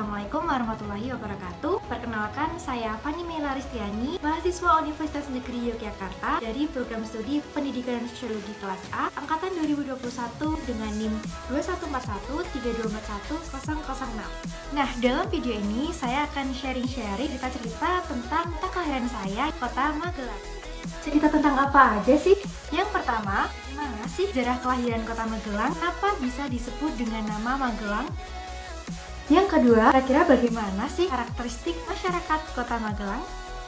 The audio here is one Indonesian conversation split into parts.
Assalamualaikum warahmatullahi wabarakatuh. Perkenalkan, saya Fani Mela Ristiani, mahasiswa Universitas Negeri Yogyakarta dari program studi Pendidikan Sosiologi kelas A, angkatan 2021 dengan NIM 214132410006. Nah, dalam video ini saya akan sharing-sharing cerita-cerita tentang kelahiran saya di Kota Magelang. Cerita tentang apa aja sih? Yang pertama, gimana sih sejarah kelahiran Kota Magelang? Apa bisa disebut dengan nama Magelang? Yang kedua, kira-kira bagaimana sih karakteristik masyarakat Kota Magelang?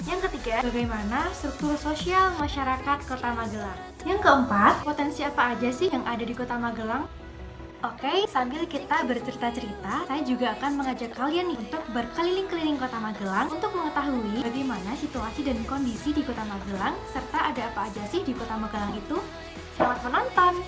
Yang ketiga, bagaimana struktur sosial masyarakat Kota Magelang? Yang keempat, potensi apa aja sih yang ada di Kota Magelang? Oke, sambil kita bercerita-cerita, saya juga akan mengajak kalian nih untuk berkeliling-keliling Kota Magelang untuk mengetahui bagaimana situasi dan kondisi di Kota Magelang, serta ada apa aja sih di Kota Magelang itu. Selamat menonton!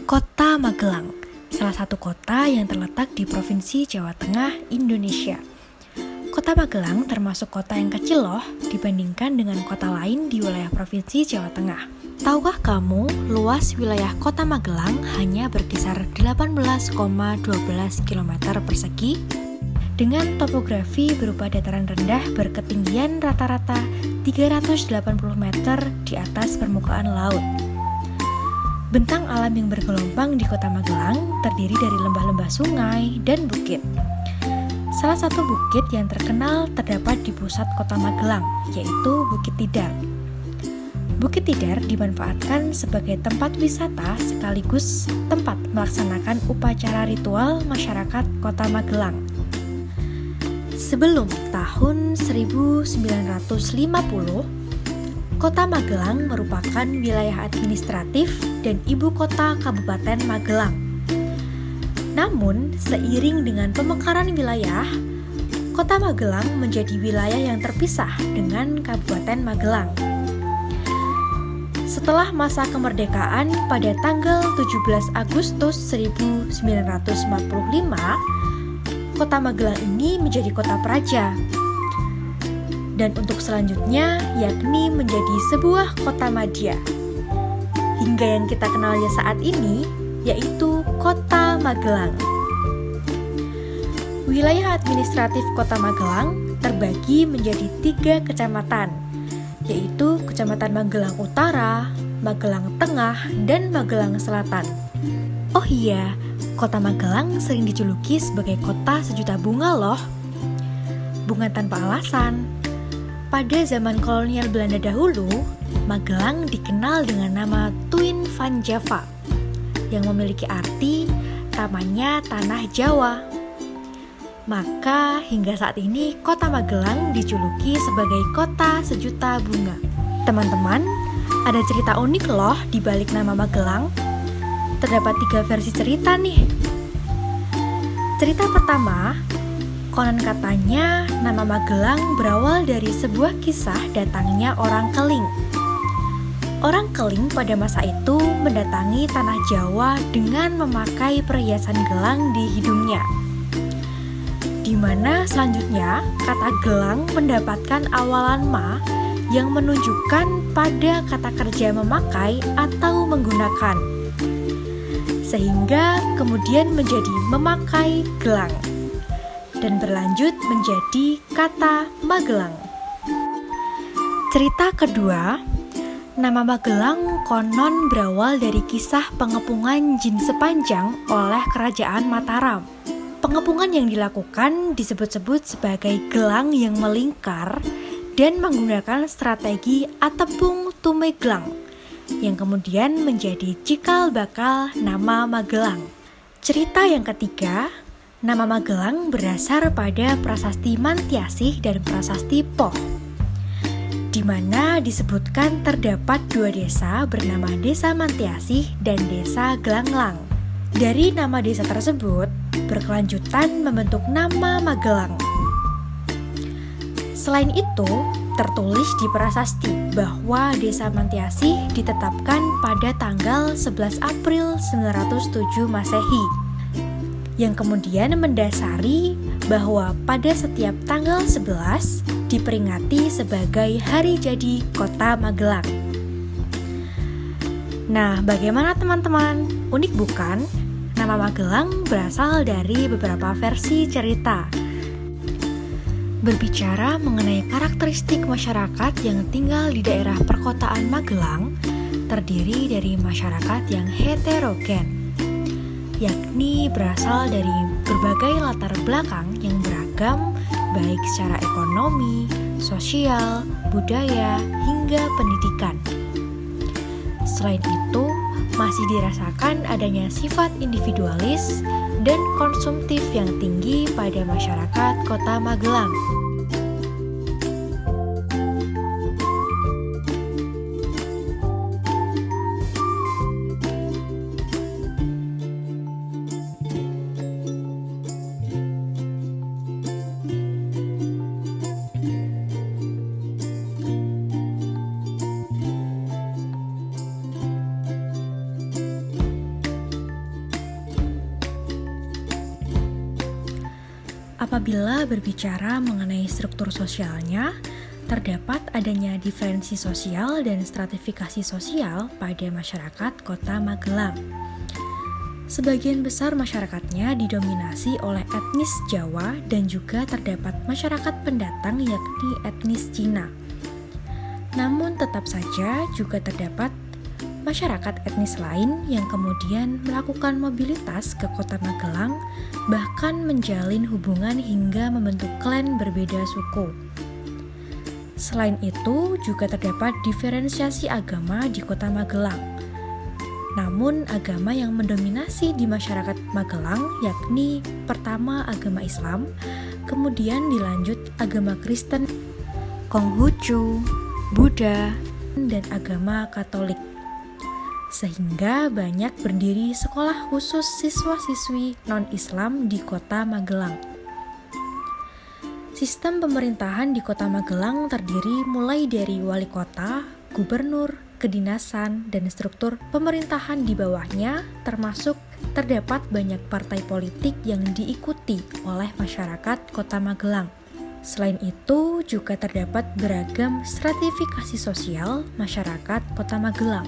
Kota Magelang, salah satu kota yang terletak di Provinsi Jawa Tengah, Indonesia. Kota Magelang termasuk kota yang kecil loh dibandingkan dengan kota lain di wilayah Provinsi Jawa Tengah. Tahukah kamu, luas wilayah Kota Magelang hanya berkisar 18,12 km persegi dengan topografi berupa dataran rendah berketinggian rata-rata 380 meter di atas permukaan laut. Bentang alam yang bergelombang di Kota Magelang terdiri dari lembah-lembah sungai dan bukit. Salah satu bukit yang terkenal terdapat di pusat Kota Magelang, yaitu Bukit Tidar. Bukit Tidar dimanfaatkan sebagai tempat wisata sekaligus tempat melaksanakan upacara ritual masyarakat Kota Magelang. Sebelum tahun 1950, Kota Magelang merupakan wilayah administratif dan ibu kota Kabupaten Magelang. Namun, seiring dengan pemekaran wilayah, Kota Magelang menjadi wilayah yang terpisah dengan Kabupaten Magelang. Setelah masa kemerdekaan pada tanggal 17 Agustus 1945, Kota Magelang ini menjadi kota praja. Dan untuk selanjutnya yakni menjadi sebuah kota madya hingga yang kita kenalnya saat ini yaitu Kota Magelang. Wilayah administratif Kota Magelang terbagi menjadi 3 kecamatan, yaitu Kecamatan Magelang Utara, Magelang Tengah, dan Magelang Selatan. Oh iya, Kota Magelang sering dijuluki sebagai kota sejuta bunga loh. Bukan tanpa alasan. Pada zaman kolonial Belanda dahulu, Magelang dikenal dengan nama Tuin van Java, yang memiliki arti tamannya tanah Jawa. Maka hingga saat ini Kota Magelang dijuluki sebagai kota sejuta bunga. Teman-teman, ada cerita unik loh di balik nama Magelang. Terdapat 3 versi cerita nih. Cerita pertama, konon katanya nama Magelang berawal dari sebuah kisah datangnya orang Keling. Orang Keling pada masa itu mendatangi tanah Jawa dengan memakai perhiasan gelang di hidungnya. Di mana selanjutnya kata gelang mendapatkan awalan ma yang menunjukkan pada kata kerja memakai atau menggunakan. Sehingga kemudian menjadi memakai gelang dan berlanjut menjadi kata Magelang. Cerita kedua, nama Magelang konon berawal dari kisah pengepungan jin sepanjang oleh Kerajaan Mataram. Pengepungan yang dilakukan disebut-sebut sebagai gelang yang melingkar dan menggunakan strategi atepung tumeglang, yang kemudian menjadi cikal bakal nama Magelang. Cerita yang ketiga, nama Magelang berasal pada prasasti Mantiasih dan prasasti Poh, di mana disebutkan terdapat 2 desa bernama Desa Mantiasih dan Desa Gelanglang. Dari nama desa tersebut, berkelanjutan membentuk nama Magelang. Selain itu, tertulis di prasasti bahwa Desa Mantiasih ditetapkan pada tanggal 11 April 907 Masehi, yang kemudian mendasari bahwa pada setiap tanggal 11 diperingati sebagai Hari Jadi Kota Magelang. Nah, bagaimana teman-teman? Unik bukan? Nama Magelang berasal dari beberapa versi cerita. Berbicara mengenai karakteristik masyarakat yang tinggal di daerah perkotaan Magelang, terdiri dari masyarakat yang heterogen, yakni berasal dari berbagai latar belakang yang beragam, baik secara ekonomi, sosial, budaya, hingga pendidikan. Selain itu, masih dirasakan adanya sifat individualis dan konsumtif yang tinggi pada masyarakat Kota Magelang. Apabila berbicara mengenai struktur sosialnya, terdapat adanya diferensi sosial dan stratifikasi sosial pada masyarakat Kota Magelang. Sebagian besar masyarakatnya didominasi oleh etnis Jawa dan juga terdapat masyarakat pendatang yakni etnis Cina. Namun tetap saja juga terdapat masyarakat etnis lain yang kemudian melakukan mobilitas ke Kota Magelang, bahkan menjalin hubungan hingga membentuk klan berbeda suku. Selain itu, juga terdapat diferensiasi agama di Kota Magelang. Namun, agama yang mendominasi di masyarakat Magelang yakni pertama agama Islam, kemudian dilanjut agama Kristen, Konghucu, Buddha, dan agama Katolik. Sehingga banyak berdiri sekolah khusus siswa-siswi non-Islam di Kota Magelang. Sistem pemerintahan di Kota Magelang terdiri mulai dari wali kota, gubernur, kedinasan, dan struktur pemerintahan di bawahnya, termasuk terdapat banyak partai politik yang diikuti oleh masyarakat Kota Magelang. Selain itu, juga terdapat beragam stratifikasi sosial masyarakat Kota Magelang,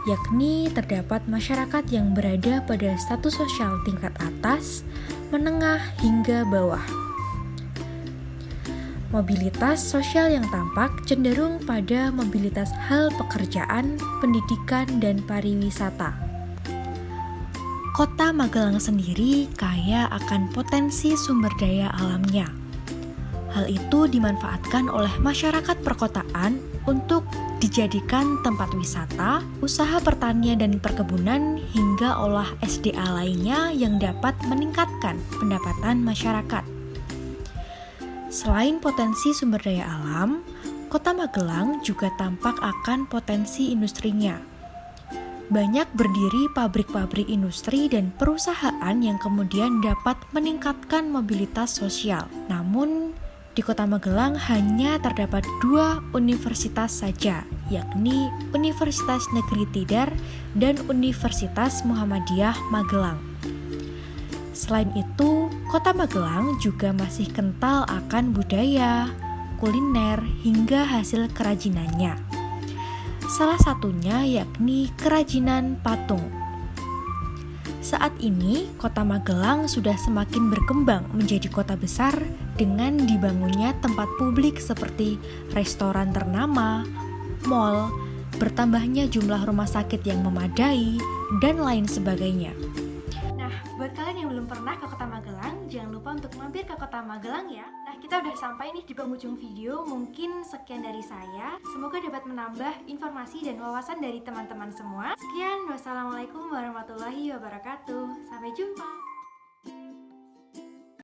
yakni terdapat masyarakat yang berada pada status sosial tingkat atas, menengah, hingga bawah. Mobilitas sosial yang tampak cenderung pada mobilitas hal pekerjaan, pendidikan, dan pariwisata. Kota Magelang sendiri kaya akan potensi sumber daya alamnya. Hal itu dimanfaatkan oleh masyarakat perkotaan untuk dijadikan tempat wisata, usaha pertanian dan perkebunan, hingga olah SDA lainnya yang dapat meningkatkan pendapatan masyarakat. Selain potensi sumber daya alam, Kota Magelang juga tampak akan potensi industrinya. Banyak berdiri pabrik-pabrik industri dan perusahaan yang kemudian dapat meningkatkan mobilitas sosial. Namun, di Kota Magelang hanya terdapat 2 universitas saja, yakni Universitas Negeri Tidar dan Universitas Muhammadiyah Magelang. Selain itu, Kota Magelang juga masih kental akan budaya, kuliner, hingga hasil kerajinannya. Salah satunya yakni kerajinan patung. Saat ini, Kota Magelang sudah semakin berkembang menjadi kota besar dengan dibangunnya tempat publik seperti restoran ternama, mal, bertambahnya jumlah rumah sakit yang memadai, dan lain sebagainya. Nah, buat kalian yang belum pernah ke Kota Magelang, jangan lupa untuk mampir ke Kota Magelang ya. Nah, kita udah sampai nih di penghujung video. Mungkin sekian dari saya. Semoga dapat menambah informasi dan wawasan dari teman-teman semua. Sekian, wassalamualaikum warahmatullahi wabarakatuh. Sampai jumpa.